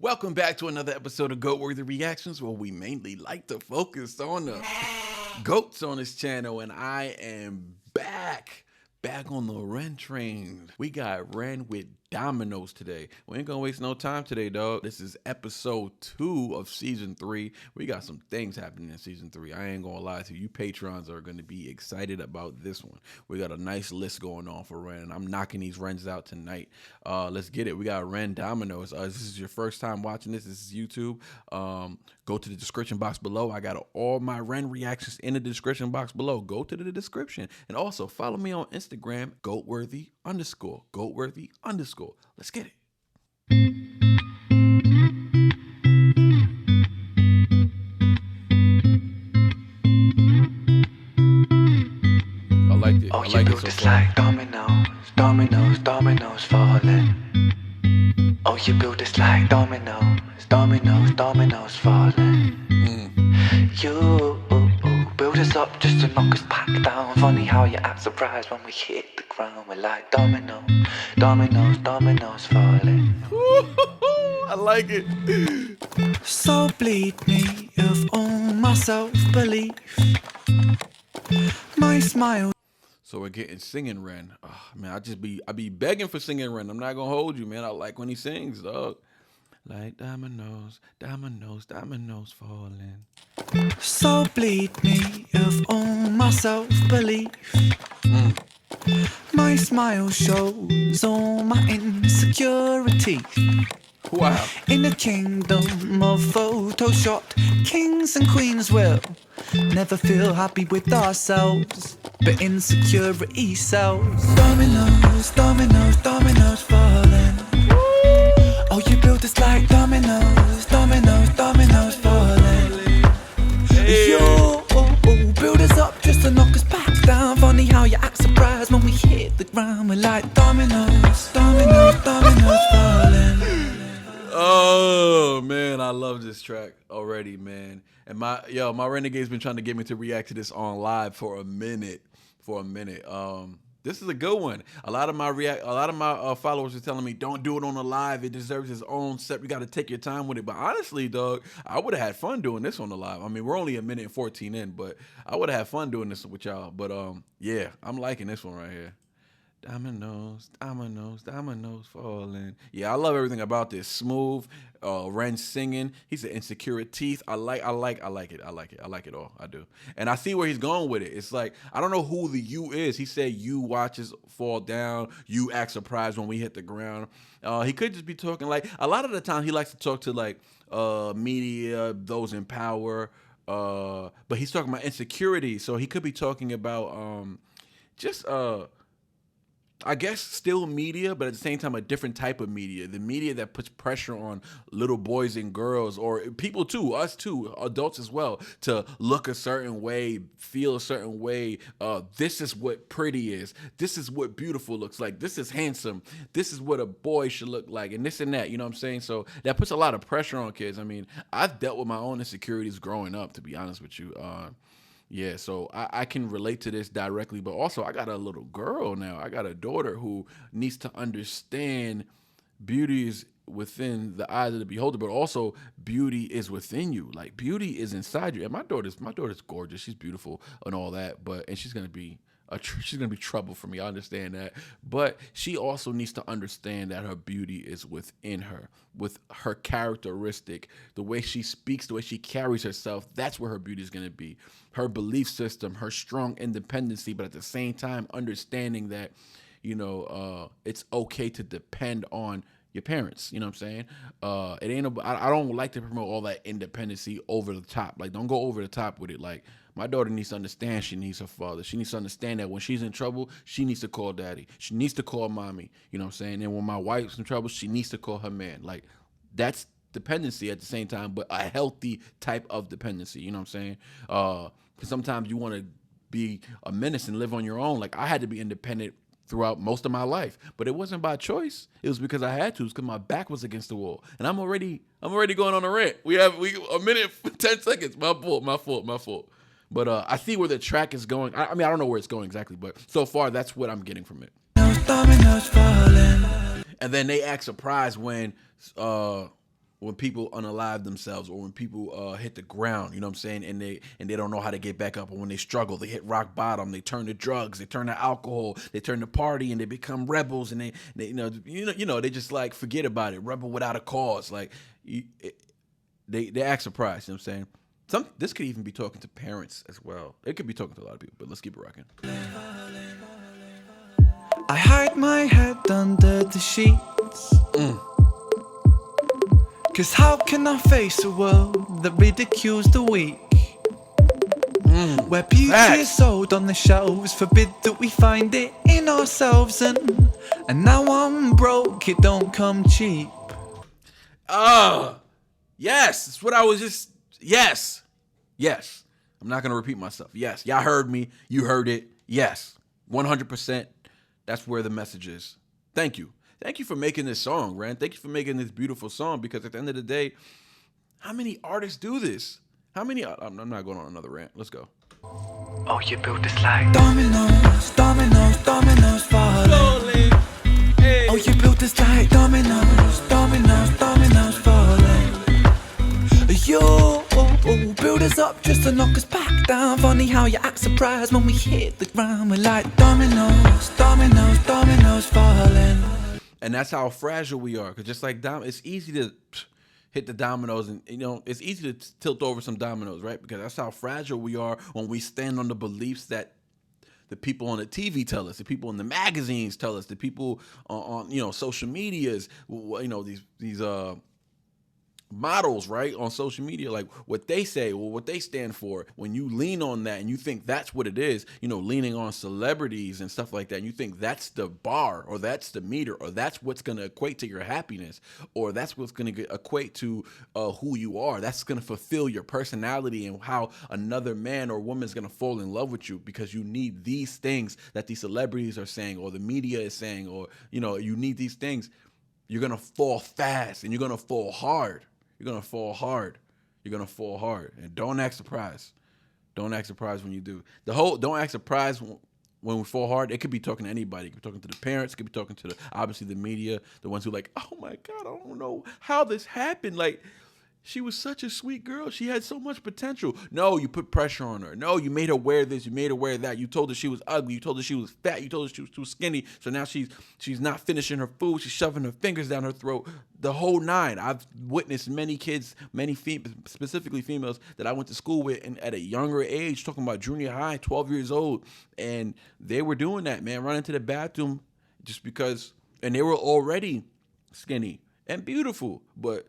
Welcome back to another episode of Goat Worthy Reactions, where we mainly like to focus on the goats on this channel, and I am back on the Ren train. We got Ren with Dominoes today. We ain't gonna waste no time today, dog. This is episode 2 of season 3. We got some things happening in season 3. I ain't gonna lie to you. Patrons are gonna be excited about this one. We got a nice list going on for Ren. I'm knocking these Rens out tonight. Let's get it. We got Ren Dominoes. This is your first time watching this. This is YouTube. Go to the description box below. I got all my Ren reactions in the description box below. Go to the description. And also follow me on Instagram, GoatWorthy_. GoatWorthy_. Let's get it. I like it. Oh, I you like it built so this far. like dominoes, dominoes, dominoes falling. Oh, you built this like dominoes, dominoes, dominoes falling. You build us up just to knock us back down. Funny how you act surprised when we hit the ground. We're like dominoes, dominoes, dominoes falling. I like it. So bleed me of all my self-belief. My smile. So we're getting singing Ren. Oh, man, I be begging for singing Ren. I'm not gonna hold you, man. I like when he sings, dog. Like dominoes, dominoes, dominoes falling. So bleed me of all my self-belief. My smile shows all my insecurities. Wow. In the kingdom of Photoshop, kings and queens will never feel happy with ourselves, but insecurity sells. Dominoes, dominoes, dominoes falling. Oh, you built us like dominoes, dominoes, dominoes falling. You build us up just to knock us back down. Funny how you act surprised when we hit the ground. We're like dominoes, dominoes, dominoes falling. Oh man, I love this track already, man. And my Renegade's been trying to get me to react to this on live for a minute. This is a good one. A lot of my followers are telling me don't do it on the live. It deserves its own set. You got to take your time with it. But honestly, dog, I would have had fun doing this on the live. I mean, we're only a minute and 14 in, but I would have had fun doing this with y'all. But yeah, I'm liking this one right here. Dominoes, dominoes, dominoes falling. Yeah, I love everything about this. Smooth, Ren singing. He's an insecure teeth. I like it. I like it all. I do. And I see where he's going with it. It's like, I don't know who the you is. He said you watches fall down. You act surprised when we hit the ground. He could just be talking like, a lot of the time he likes to talk to like media, those in power. But he's talking about insecurity. So he could be talking about just I guess still media, but at the same time a different type of media. The media that puts pressure on little boys and girls, or people too, us too, adults as well, to look a certain way, feel a certain way. This is what pretty is. This is what beautiful looks like. This is handsome. This is what a boy should look like, and this and that. You know what I'm saying? So that puts a lot of pressure on kids. I mean, I've dealt with my own insecurities growing up, to be honest with you. Yeah, so I can relate to this directly, but also I got a little girl now. I got a daughter who needs to understand beauty is within the eyes of the beholder, but also beauty is within you. Like beauty is inside you. And my daughter's gorgeous. She's beautiful and all that, and she's gonna be trouble for me. I understand that, but she also needs to understand that her beauty is within her, with her characteristic, the way she speaks, the way she carries herself. That's where her beauty is gonna be. Her belief system, her strong independency, but at the same time understanding that, it's okay to depend on your parents. You know what I'm saying? It ain't. I don't like to promote all that independency over the top. Like, don't go over the top with it. Like, my daughter needs to understand she needs her father. She needs to understand that when she's in trouble, she needs to call daddy. She needs to call mommy. You know what I'm saying? And when my wife's in trouble, she needs to call her man. Like, that's dependency at the same time, but a healthy type of dependency. You know what I'm saying? Because sometimes you want to be a menace and live on your own. Like, I had to be independent throughout most of my life, but it wasn't by choice. It was because I had to. It's because my back was against the wall, and I'm already going on a rant. We a minute 10 seconds. My fault. But I see where the track is going. I mean, I don't know where it's going exactly, but so far that's what I'm getting from it. And then they act surprised when when people unalive themselves, or when people hit the ground, you know what I'm saying, and they don't know how to get back up, or when they struggle, they hit rock bottom, they turn to drugs, they turn to alcohol, they turn to party, and they become rebels, and they they just like forget about it, rebel without a cause. Like they act surprised, you know what I'm saying? This could even be talking to parents as well. It could be talking to a lot of people, but let's keep it rocking. I hide my head under the sheets. Cause how can I face a world that ridicules the weak? Where beauty is sold on the shelves, forbid that we find it in ourselves. And now I'm broke, it don't come cheap. Yes, that's what I was just, yes. I'm not going to repeat myself. Yes, y'all heard me, you heard it. Yes, 100%. That's where the message is. Thank you. Thank you for making this song, Ren. Thank you for making this beautiful song, because at the end of the day, how many artists do this? How many? I'm not going on another rant. Let's go. Oh, you built this like dominoes, dominoes, dominoes falling. Hey. Oh, you built this like dominoes, dominoes, dominoes falling. You build us up just to knock us back down. Funny how you act surprised when we hit the ground. We're like dominoes, dominoes, dominoes falling. And that's how fragile we are. Because just like it's easy to hit the dominoes, and it's easy to tilt over some dominoes, right? Because that's how fragile we are when we stand on the beliefs that the people on the TV tell us, the people in the magazines tell us, the people on social medias, these models, right, on social media, like what they say or what they stand for. When you lean on that and you think that's what it is, leaning on celebrities and stuff like that, and you think that's the bar, or that's the meter, or that's what's going to equate to your happiness, or that's what's going to equate to who you are, that's going to fulfill your personality, and how another man or woman is going to fall in love with you, because you need these things that these celebrities are saying, or the media is saying, or you need these things. You're going to fall fast, and you're going to fall hard. You're going to fall hard. You're going to fall hard. And don't act surprised. Don't act surprised when you do. Don't act surprised when we fall hard. It could be talking to anybody. It could be talking to the parents. It could be talking to obviously the media, the ones who like, oh my God, I don't know how this happened. Like, she was such a sweet girl. She had so much potential. No, you put pressure on her. No, you made her wear this. You made her wear that. You told her she was ugly. You told her she was fat. You told her she was too skinny. So now she's not finishing her food. She's shoving her fingers down her throat. The whole nine. I've witnessed many kids, specifically females, that I went to school with, and at a younger age, talking about junior high, 12 years old, and they were doing that, man, running to the bathroom just because, and they were already skinny and beautiful, but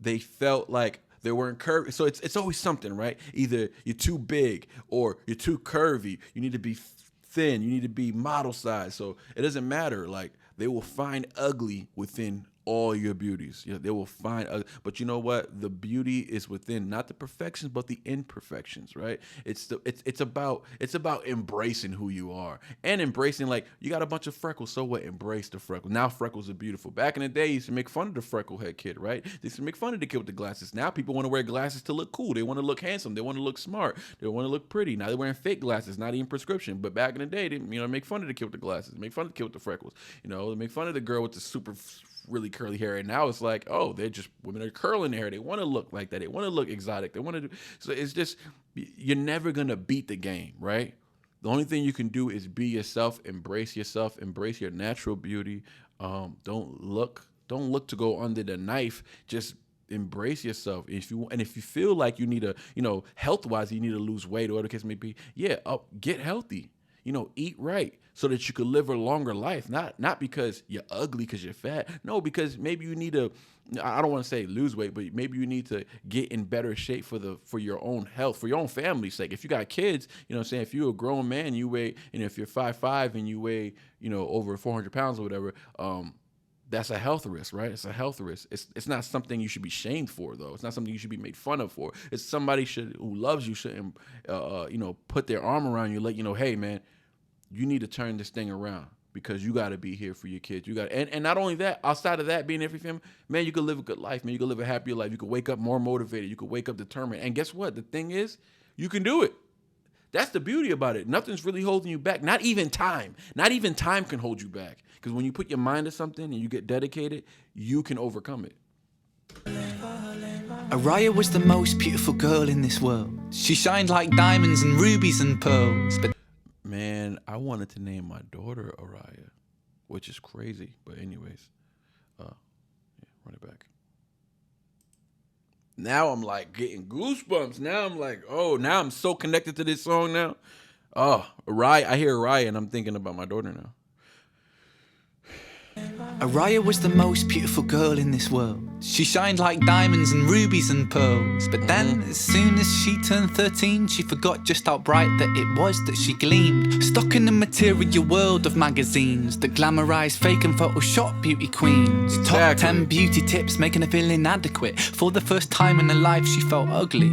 they felt like they weren't curvy. So it's always something, right? Either you're too big or you're too curvy. You need to be thin. You need to be model size. So it doesn't matter. Like, they will find ugly within all your beauties. They will find ugly. But you know what? The beauty is within, not the perfections, but the imperfections, right? It's about embracing who you are, and embracing, like, you got a bunch of freckles, so what? Embrace the freckles. Now freckles are beautiful. Back in the day, you used to make fun of the freckle head kid, right? They used to make fun of the kid with the glasses. Now people want to wear glasses to look cool. They want to look handsome. They want to look smart. They want to look pretty. Now they're wearing fake glasses, not even prescription. But back in the day, they make fun of the kid with the glasses, make fun of the kid with the freckles. They make fun of the girl with the super really curly hair, and now it's like, oh, women are curling their hair. They want to look like that. They want to look exotic. They want to do. So it's just, you're never gonna beat the game, right? The only thing you can do is be yourself, embrace your natural beauty. Don't look to go under the knife. Just embrace yourself. If you feel like you need to, health wise, you need to lose weight or whatever the case may be, get healthy. Eat right so that you could live a longer life. Not because you're ugly, because you're fat. No, because maybe you need to, I don't want to say lose weight, but maybe you need to get in better shape for your own health, for your own family's sake. If you got kids, if you're a grown man, you weigh, if you're 5'5" and you weigh, over 400 pounds or whatever, that's a health risk, right? It's a health risk. It's not something you should be shamed for, though. It's not something you should be made fun of for. It's somebody who loves you shouldn't, put their arm around you, let you know, hey, man, you need to turn this thing around, because you got to be here for your kids. You got, and not only that, outside of that, being there for your family, man, you could live a good life, man. You could live a happier life. You could wake up more motivated. You could wake up determined. And guess what? The thing is, you can do it. That's the beauty about it. Nothing's really holding you back. Not even time. Not even time can hold you back. Because when you put your mind to something and you get dedicated, you can overcome it. Araya was the most beautiful girl in this world. She shined like diamonds and rubies and pearls. But Man, I wanted to name my daughter Araya, which is crazy. But anyways, yeah, run it back. Now I'm like getting goosebumps. Now I'm like, oh, now I'm so connected to this song now. Oh, Araya, I hear Araya and I'm thinking about my daughter now. Araya was the most beautiful girl in this world. She shined like diamonds and rubies and pearls. But then, as soon as she turned 13, she forgot just how bright that it was that she gleamed. Stuck in the material world of magazines that glamorise fake and Photoshop beauty queens. Top 10 beauty tips making her feel inadequate. For the first time in her life, she felt ugly.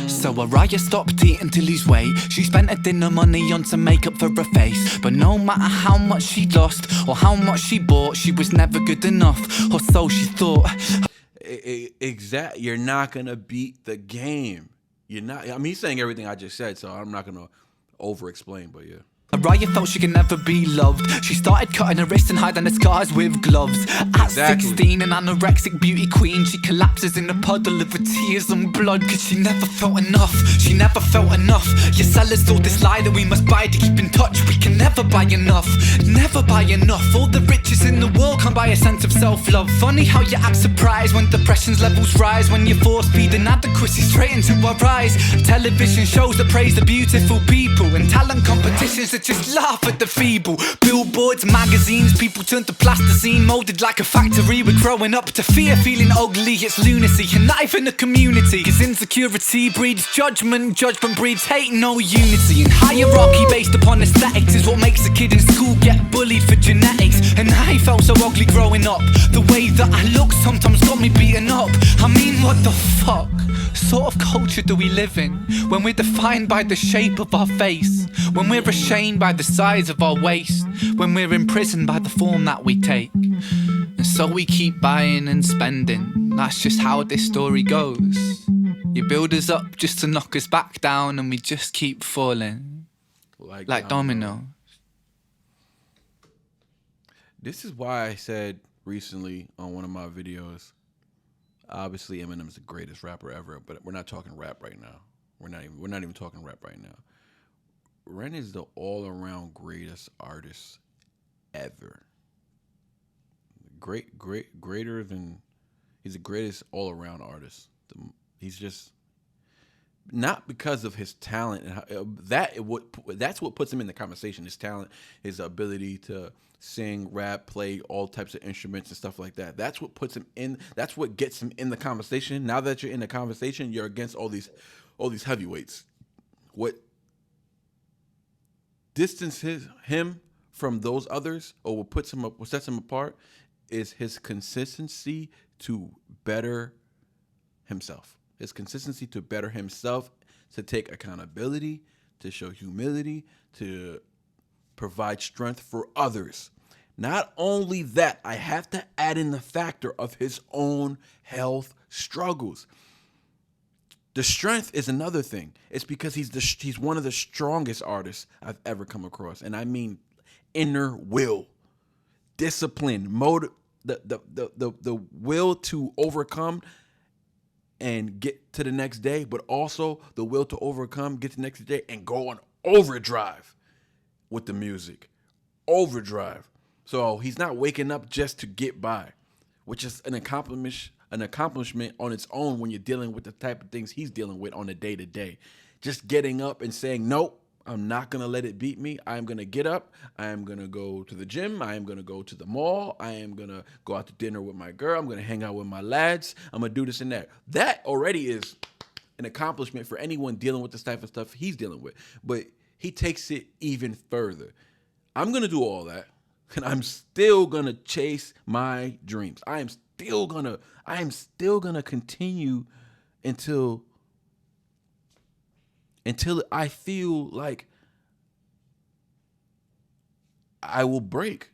So Araya stopped eating to lose weight. She spent her dinner money on some makeup for her face. But no matter how much she lost or how much she bought, she was never good enough, or so she thought. Exactly. You're not gonna beat the game. You're not. I mean, he's saying everything I just said, so I'm not gonna over-explain. But yeah. Araya felt she could never be loved. She started cutting her wrists and hiding her scars with gloves. At 16, an anorexic beauty queen, she collapses in a puddle of her tears and blood. Cause she never felt enough, she never felt enough. Your sellers sold this lie that we must buy to keep in touch. We can never buy enough, never buy enough. All the riches in the world can't buy a sense of self-love. Funny how you act surprised when depression's levels rise. When you force feed inadequacy straight into our eyes. Television shows that praise the beautiful people, and talent competitions that just laugh at the feeble. Billboards, magazines, people turn to plasticine, molded like a factory. We're growing up to fear, feeling ugly. It's lunacy, and not even a community. Cause insecurity breeds judgment, judgment breeds hate, no unity. And hierarchy based upon aesthetics is what makes a kid in school get bullied for genetics. And I felt so ugly growing up. The way that I look sometimes got me beaten up. I mean, what the fuck sort of culture do we live in when we're defined by the shape of our face, when we're ashamed by the size of our waist, when we're imprisoned by the form that we take? And so we keep buying and spending. That's just how this story goes. You build us up just to knock us back down, and we just keep falling like dominoes. This is why I said recently on one of my videos, obviously Eminem's the greatest rapper ever, but we're not talking rap right now. We're not even talking rap right now. Ren is the all-around greatest artist ever. Greater than, he's the greatest all-around artist. He's just, not because of his talent, and that's what puts him in the conversation. His talent, his ability to sing, rap, play all types of instruments and stuff like that. That's what puts him in. That's what gets him in the conversation. Now that you're in the conversation, you're against all these heavyweights. What distances him from those others, or what sets him apart, is his consistency to better himself. His consistency to better himself, to take accountability, to show humility, to provide strength for others. Not only that, I have to add in the factor of his own health struggles. The strength is another thing. It's because he's one of the strongest artists I've ever come across. And I mean inner will, discipline, the will to overcome and get to the next day, but also the will to overcome, get to the next day, and go on overdrive with the music. Overdrive. So he's not waking up just to get by, which is an accomplishment on its own when you're dealing with the type of things he's dealing with on a day-to-day. Just getting up and saying, nope, I'm not going to let it beat me. I am going to get up. I am going to go to the gym. I am going to go to the mall. I am going to go out to dinner with my girl. I'm going to hang out with my lads. I'm going to do this and that. That already is an accomplishment for anyone dealing with this type of stuff he's dealing with. But he takes it even further. I'm going to do all that, and I'm still going to chase my dreams. I am still going to continue until I feel like I will break.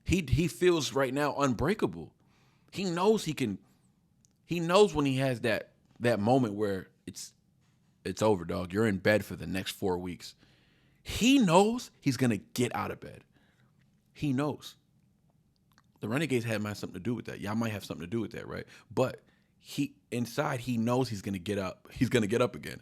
He feels right now unbreakable. He knows he can. He knows when he has that moment where it's over, dog. You're in bed for the next 4 weeks. He knows he's gonna get out of bed. He knows. The Renegades might have something to do with that. Y'all might have something to do with that, right? But inside, he knows he's gonna get up. He's gonna get up again.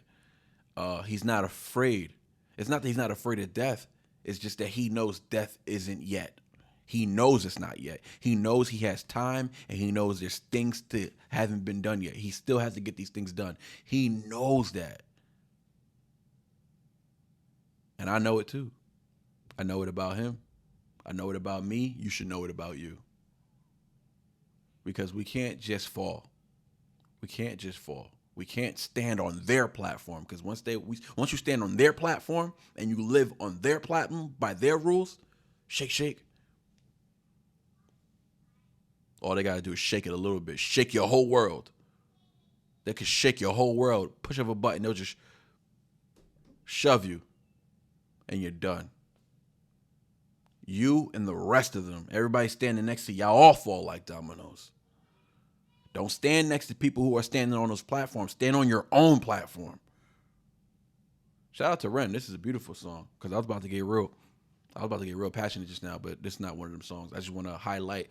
He's not afraid. It's not that he's not afraid of death. It's just that he knows death isn't yet. He knows it's not yet. He knows he has time, and he knows there's things that haven't been done yet. He still has to get these things done. He knows that. And I know it too. I know it about him. I know it about me. You should know it about you. Because we can't just fall. We can't just fall. We can't stand on their platform, because once you stand on their platform and you live on their platform by their rules, shake. All they gotta do is shake it a little bit. Shake your whole world. They could shake your whole world. Push of a button, they'll just shove you, and you're done. You and the rest of them, everybody standing next to y'all, all fall like dominoes. Don't stand next to people who are standing on those platforms. Stand on your own platform. Shout out to Ren. This is a beautiful song, because I was about to get real passionate just now, but this is not one of them songs. I just want to highlight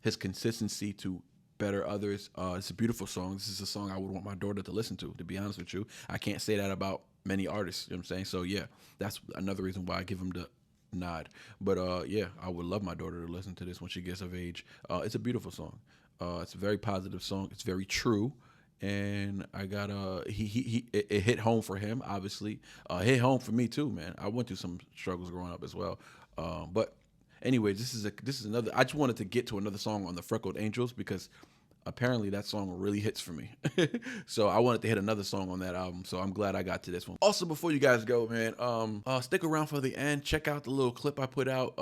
his consistency to better others. It's a beautiful song. This is a song I would want my daughter to listen to be honest with you. I can't say that about many artists, you know what I'm saying? So yeah, that's another reason why I give him the nod. But yeah, I would love my daughter to listen to this when she gets of age. It's a beautiful song. It's a very positive song. It's very true. And I got it hit home for him, obviously. Hit home for me too, man. I went through some struggles growing up as well. But anyway, this is another. I just wanted to get to another song on the Freckled Angels, because apparently that song really hits for me. So I wanted to hit another song on that album. So I'm glad I got to this one. Also, before you guys go, man, stick around for the end. Check out the little clip I put out.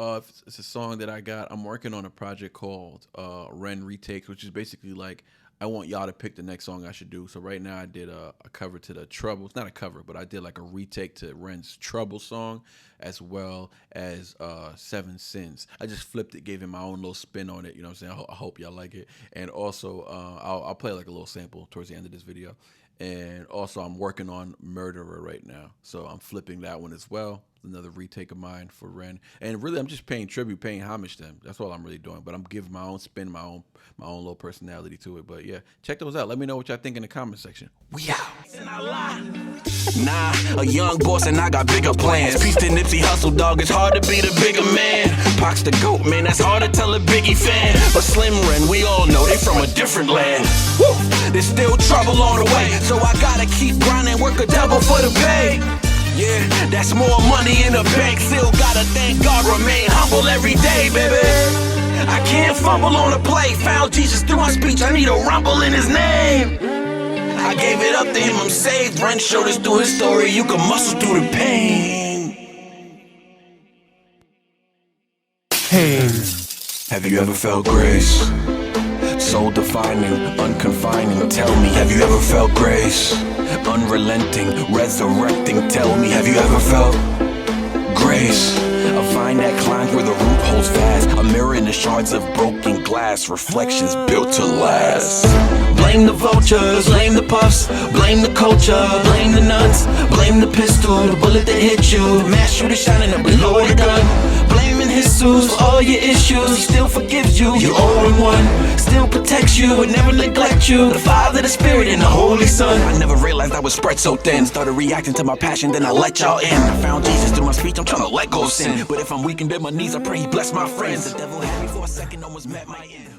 It's a song that I got. I'm working on a project called Ren Retakes, which is basically like, I want y'all to pick the next song I should do. So right now I did a cover to the Trouble. It's not a cover, but I did like a retake to Ren's Trouble song, as well as Seven Sins. I just flipped it, gave him my own little spin on it. You know what I'm saying? I hope y'all like it. And also I'll play like a little sample towards the end of this video. And also I'm working on Murderer right now. So I'm flipping that one as well. Another retake of mine for Ren. And really, I'm just paying tribute, paying homage to him. That's all I'm really doing. But I'm giving my own spin, my own little personality to it. But yeah, check those out. Let me know what y'all think in the comment section. We out. Nah, a young boss and I got bigger plans. Peace to Nipsey Hussle, dog. It's hard to be the bigger man. Pox the GOAT, man. That's hard to tell a Biggie fan. But Slim Ren, we all know they from a different land. Woo! There's still trouble on the way, so I gotta keep grinding, work a double for the pay. Yeah, that's more money in the bank. Still gotta thank God, remain humble every day, baby. I can't fumble on a play. Found Jesus through my speech, I need a rumble in his name. I gave it up to him, I'm saved. Ren showed us through his story, you can muscle through the pain. Hey, have you ever felt grace? Soul defining, unconfining, tell me, have you ever felt grace? Unrelenting, resurrecting, tell me, have you ever felt grace? A vine that climbs where the root holds fast, a mirror in the shards of broken glass, reflections built to last. Blame the vultures, blame the puffs, blame the culture, blame the nuts, blame the pistol, the bullet that hit you, the mass shooter shining up below the gun. Blaming Jesus for all your issues, he still forgives you, you all in one, still protects you, would never neglect you, the Father, the Spirit, and the Holy Son. I never realized I was spread so thin, started reacting to my passion, then I let y'all in. I found Jesus through my speech, I'm trying to let go of sin, but if I'm weakened at my knees, I pray he bless my friends. The devil had me for a second, almost met my end.